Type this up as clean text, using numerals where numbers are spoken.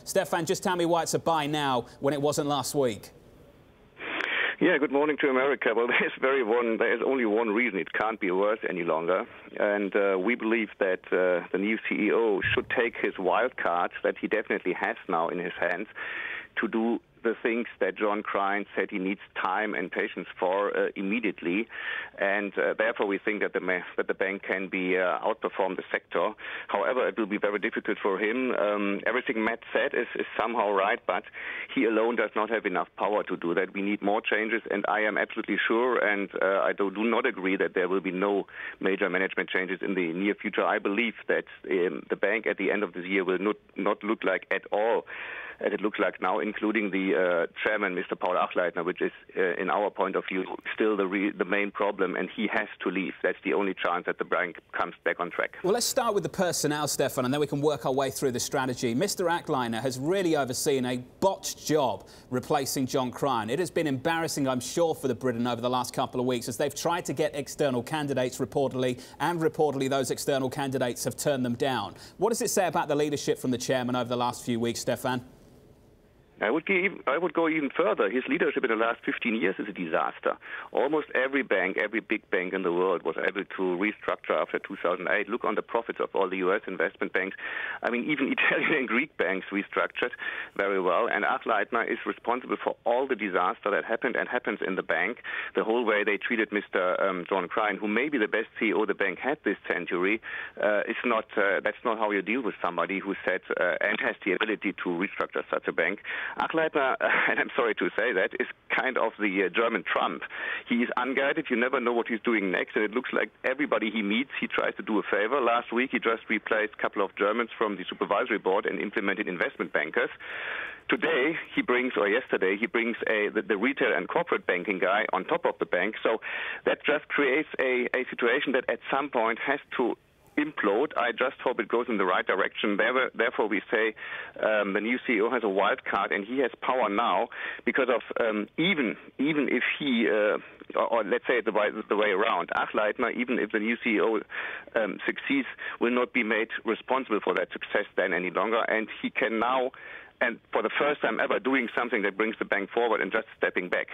Stefan, just tell me why it's a buy now when it wasn't last week. Yeah, good morning to America. Well, there is only one reason it can't be worse any longer. And we believe that the new CEO should take his wild card that he definitely has now in his hands to do the things that John Crine said he needs time and patience for immediately, and therefore we think that the bank can be outperform the sector. However, it will be very difficult for him. Everything Matt said is somehow right, but he alone does not have enough power to do that. We need more changes, and I am absolutely sure, and I do not agree that there will be no major management changes in the near future. I believe that the bank at the end of this year will not look like at all as it looks like now, including the chairman, Mr. Achleitner, which is, in our point of view, still the main problem, and he has to leave. That's the only chance that the bank comes back on track. Well, let's start with the personnel, Stefan, and then we can work our way through the strategy. Mr. Achleitner has really overseen a botched job replacing John Crine. It has been embarrassing, I'm sure, for the Britain over the last couple of weeks as they've tried to get external candidates reportedly, and reportedly those external candidates have turned them down. What does it say about the leadership from the chairman over the last few weeks, Stefan? I would go even further. His leadership in the last 15 years is a disaster. Almost every bank, every big bank in the world was able to restructure after 2008. Look on the profits of all the U.S. investment banks. I mean, even Italian and Greek banks restructured very well. And Achleitner is responsible for all the disaster that happened and happens in the bank. The whole way they treated Mr. John Crine, who may be the best CEO the bank had this century, that's not how you deal with somebody who said and has the ability to restructure such a bank. Achleitner, and I'm sorry to say that, is kind of the German Trump. He is unguided. You never know what he's doing next, and it looks like everybody he meets, he tries to do a favor. Last week, he just replaced a couple of Germans from the supervisory board and implemented investment bankers. Today, yesterday, he brings the retail and corporate banking guy on top of the bank. So that just creates a situation that at some point has to implode. I just hope it goes in the right direction. Therefore, we say the new CEO has a wild card, and he has power now because of even if he, or let's say it the way around, Achleitner, even if the new CEO succeeds, will not be made responsible for that success then any longer, and he can now, and for the first time ever, doing something that brings the bank forward and just stepping back.